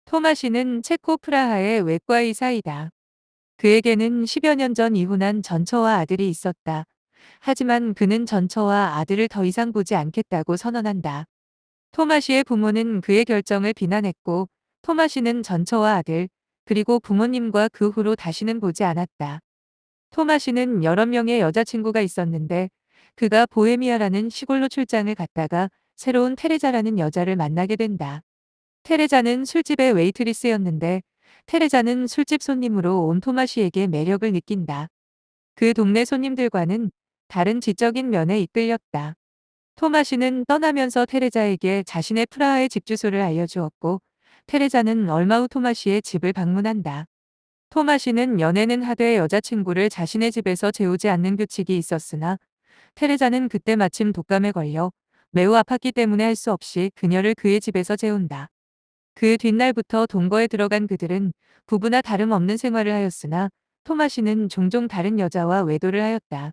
토마시는 체코 프라하의 외과 의사이다. 그에게는 10여 년 전 이혼한 전처와 아들이 있었다. 하지만 그는 전처와 아들을 더 이상 보지 않겠다고 선언한다. 토마시의 부모는 그의 결정을 비난했고, 토마시는 전처와 아들, 그리고 부모님과 그 후로 다시는 보지 않았다. 토마시는 여러 명의 여자친구가 있었는데, 그가 보헤미아라는 시골로 출장을 갔다가 새로운 테레자라는 여자를 만나게 된다. 테레자는 술집의 웨이트리스였는데, 테레자는 술집 손님으로 온 토마시에게 매력을 느낀다. 그 동네 손님들과는 다른 지적인 면에 이끌렸다. 토마시는 떠나면서 테레자에게 자신의 프라하의 집 주소를 알려주었고, 테레자는 얼마 후 토마시의 집을 방문한다. 토마시는 연애는 하되 여자친구를 자신의 집에서 재우지 않는 규칙이 있었으나, 테레자는 그때 마침 독감에 걸려 매우 아팠기 때문에 할 수 없이 그녀를 그의 집에서 재운다. 그 뒷날부터 동거에 들어간 그들은 부부나 다름없는 생활을 하였으나, 토마시는 종종 다른 여자와 외도를 하였다.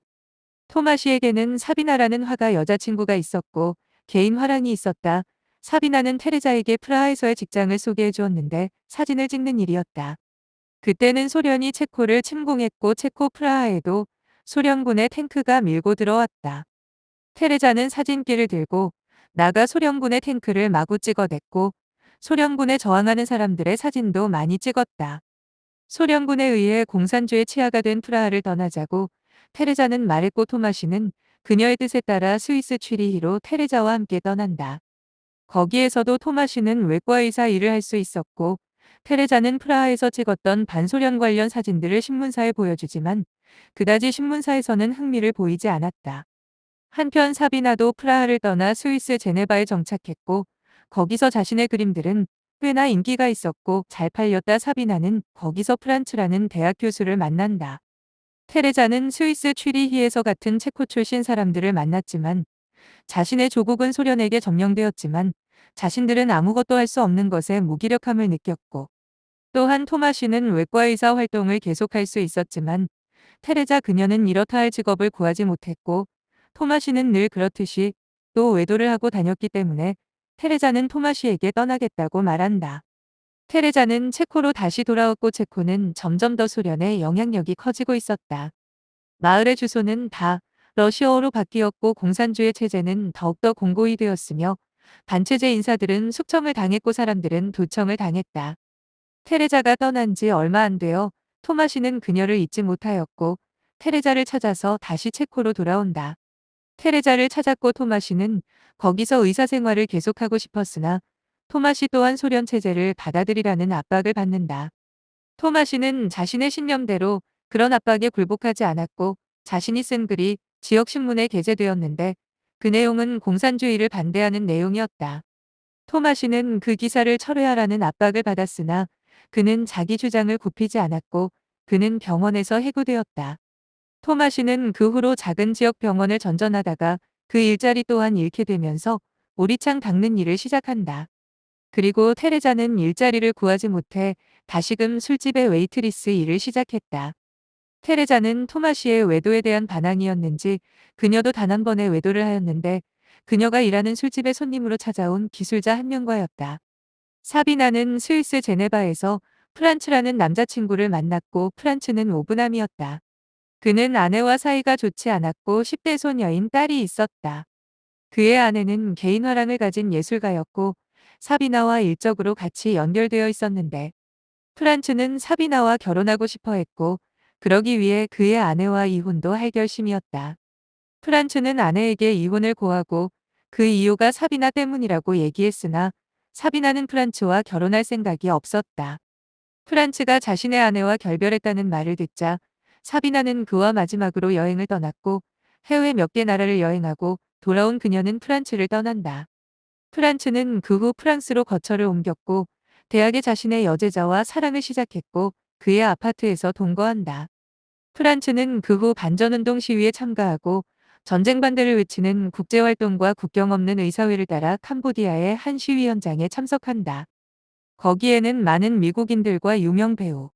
토마시에게는 사비나라는 화가 여자친구가 있었고 개인 화랑이 있었다. 사비나는 테레자에게 프라하에서의 직장을 소개해 주었는데 사진을 찍는 일이었다. 그때는 소련이 체코를 침공했고 체코 프라하에도 소련군의 탱크가 밀고 들어왔다. 테레자는 사진기를 들고 나가 소련군의 탱크를 마구 찍어댔고 소련군에 저항하는 사람들의 사진도 많이 찍었다. 소련군에 의해 공산주의 치하가 된 프라하를 떠나자고 테레자는 말했고 토마시는 그녀의 뜻에 따라 스위스 취리히로 테레자와 함께 떠난다. 거기에서도 토마시는 외과의사 일을 할 수 있었고 테레자는 프라하에서 찍었던 반소련 관련 사진들을 신문사에 보여주지만 그다지 신문사에서는 흥미를 보이지 않았다. 한편 사비나도 프라하를 떠나 스위스 제네바에 정착했고 거기서 자신의 그림들은 꽤나 인기가 있었고 잘 팔렸다. 사비나는 거기서 프란츠라는 대학 교수를 만난다. 테레자는 스위스 취리히에서 같은 체코 출신 사람들을 만났지만 자신의 조국은 소련에게 점령되었지만 자신들은 아무것도 할 수 없는 것에 무기력함을 느꼈고 또한 토마시는 외과의사 활동을 계속할 수 있었지만 테레자 그녀는 이렇다 할 직업을 구하지 못했고 토마시는 늘 그렇듯이 또 외도를 하고 다녔기 때문에 테레자는 토마시에게 떠나겠다고 말한다. 테레자는 체코로 다시 돌아왔고 체코는 점점 더 소련의 영향력이 커지고 있었다. 마을의 주소는 다 러시아어로 바뀌었고 공산주의 체제는 더욱더 공고히 되었으며 반체제 인사들은 숙청을 당했고 사람들은 도청을 당했다. 테레자가 떠난 지 얼마 안 되어 토마시는 그녀를 잊지 못하였고 테레자를 찾아서 다시 체코로 돌아온다. 테레자를 찾았고 토마시는 거기서 의사 생활을 계속하고 싶었으나 토마시 또한 소련 체제를 받아들이라는 압박을 받는다. 토마시는 자신의 신념대로 그런 압박에 굴복하지 않았고 자신이 쓴 글이 지역신문에 게재되었는데 그 내용은 공산주의를 반대하는 내용이었다. 토마시는 그 기사를 철회하라는 압박을 받았으나 그는 자기 주장을 굽히지 않았고 그는 병원에서 해고되었다. 토마시는 그 후로 작은 지역 병원을 전전하다가 그 일자리 또한 잃게 되면서 오리창 닦는 일을 시작한다. 그리고 테레자는 일자리를 구하지 못해 다시금 술집의 웨이트리스 일을 시작했다. 테레자는 토마시의 외도에 대한 반항이었는지 그녀도 단 한 번의 외도를 하였는데 그녀가 일하는 술집의 손님으로 찾아온 기술자 한 명과였다. 사비나는 스위스 제네바에서 프란츠라는 남자친구를 만났고 프란츠는 오브남이었다. 그는 아내와 사이가 좋지 않았고 10대 소녀인 딸이 있었다. 그의 아내는 개인 화랑을 가진 예술가였고 사비나와 일적으로 같이 연결되어 있었는데 프란츠는 사비나와 결혼하고 싶어 했고 그러기 위해 그의 아내와 이혼도 할 결심이었다. 프란츠는 아내에게 이혼을 고하고 그 이유가 사비나 때문이라고 얘기했으나 사비나는 프란츠와 결혼할 생각이 없었다. 프란츠가 자신의 아내와 결별했다는 말을 듣자 사비나는 그와 마지막으로 여행을 떠났고 해외 몇 개 나라를 여행하고 돌아온 그녀는 프란츠를 떠난다. 프란츠는 그 후 프랑스로 거처를 옮겼고 대학에 자신의 여제자와 사랑을 시작했고 그의 아파트에서 동거한다. 프란츠는 그 후 반전운동 시위에 참가하고 전쟁 반대를 외치는 국제활동과 국경 없는 의사회를 따라 캄보디아의 한 시위 현장에 참석한다. 거기에는 많은 미국인들과 유명 배우,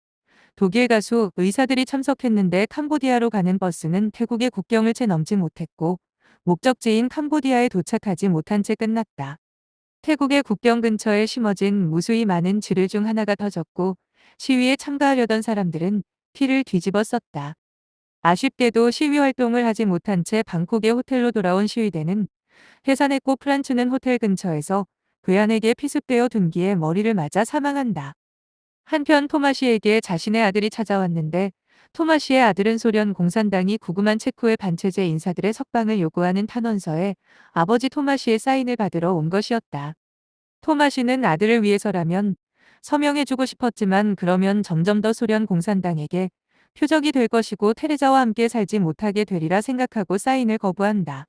독일 가수, 의사들이 참석했는데 캄보디아로 가는 버스는 태국의 국경을 채 넘지 못했고 목적지인 캄보디아에 도착하지 못한 채 끝났다. 태국의 국경 근처에 심어진 무수히 많은 지뢰 중 하나가 터졌고 시위에 참가하려던 사람들은 피를 뒤집어 썼다. 아쉽게도 시위 활동을 하지 못한 채 방콕의 호텔로 돌아온 시위대는 해산했고 프란츠는 호텔 근처에서 괴한에게 피습되어 둔기에 머리를 맞아 사망한다. 한편 토마시에게 자신의 아들이 찾아왔는데 토마시의 아들은 소련 공산당이 구금한 체코의 반체제 인사들의 석방을 요구하는 탄원서에 아버지 토마시의 사인을 받으러 온 것이었다. 토마시는 아들을 위해서라면 서명해주고 싶었지만 그러면 점점 더 소련 공산당에게 표적이 될 것이고 테레자와 함께 살지 못하게 되리라 생각하고 사인을 거부한다.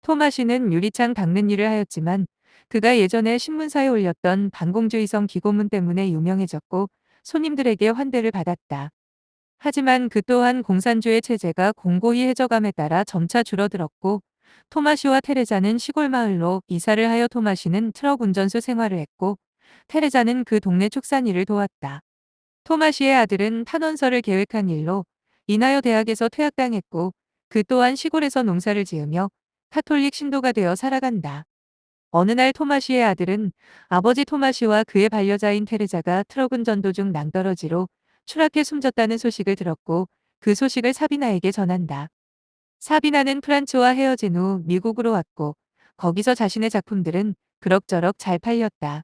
토마시는 유리창 닦는 일을 하였지만 그가 예전에 신문사에 올렸던 반공주의성 기고문 때문에 유명해졌고 손님들에게 환대를 받았다. 하지만 그 또한 공산주의 체제가 공고히 해져감에 따라 점차 줄어들었고 토마시와 테레자는 시골 마을로 이사를 하여 토마시는 트럭 운전수 생활을 했고 테레자는 그 동네 축산 일을 도왔다. 토마시의 아들은 탄원서를 계획한 일로 인하여 대학에서 퇴학당했고 그 또한 시골에서 농사를 지으며 카톨릭 신도가 되어 살아간다. 어느 날 토마시의 아들은 아버지 토마시와 그의 반려자인 테레자가 트럭 운전도 중 낭떠러지로 추락해 숨졌다는 소식을 들었고 그 소식을 사비나에게 전한다. 사비나는 프란츠와 헤어진 후 미국으로 왔고 거기서 자신의 작품들은 그럭저럭 잘 팔렸다.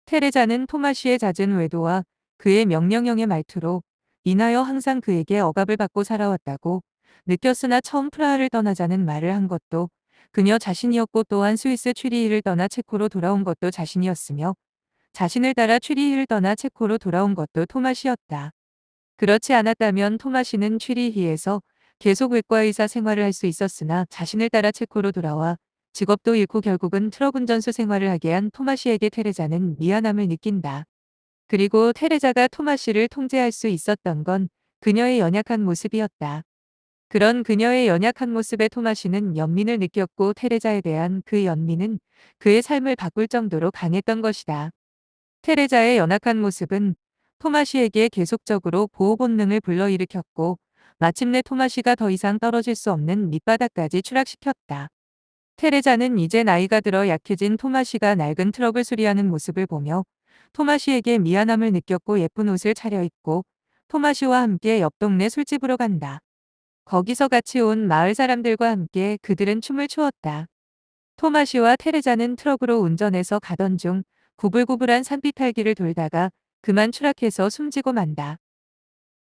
테레자는 토마시의 잦은 외도와 그의 명령형의 말투로 인하여 항상 그에게 억압을 받고 살아왔다고 느꼈으나 처음 프라하를 떠나자는 말을 한 것도 그녀 자신이었고 또한 스위스 취리히를 떠나 체코로 돌아온 것도 자신이었으며 자신을 따라 취리히를 떠나 체코로 돌아온 것도 토마시였다. 그렇지 않았다면 토마시는 취리히에서 계속 외과의사 생활을 할 수 있었으나 자신을 따라 체코로 돌아와 직업도 잃고 결국은 트럭 운전수 생활을 하게 한 토마시에게 테레자는 미안함을 느낀다. 그리고 테레자가 토마시를 통제할 수 있었던 건 그녀의 연약한 모습이었다. 그런 그녀의 연약한 모습에 토마시는 연민을 느꼈고 테레자에 대한 그 연민은 그의 삶을 바꿀 정도로 강했던 것이다. 테레자의 연약한 모습은 토마시에게 계속적으로 보호 본능을 불러일으켰고 마침내 토마시가 더 이상 떨어질 수 없는 밑바닥까지 추락시켰다. 테레자는 이제 나이가 들어 약해진 토마시가 낡은 트럭을 수리하는 모습을 보며 토마시에게 미안함을 느꼈고 예쁜 옷을 차려입고 토마시와 함께 옆 동네 술집으로 간다. 거기서 같이 온 마을 사람들과 함께 그들은 춤을 추었다. 토마시와 테레자는 트럭으로 운전해서 가던 중 구불구불한 산비탈길을 돌다가 그만 추락해서 숨지고 만다.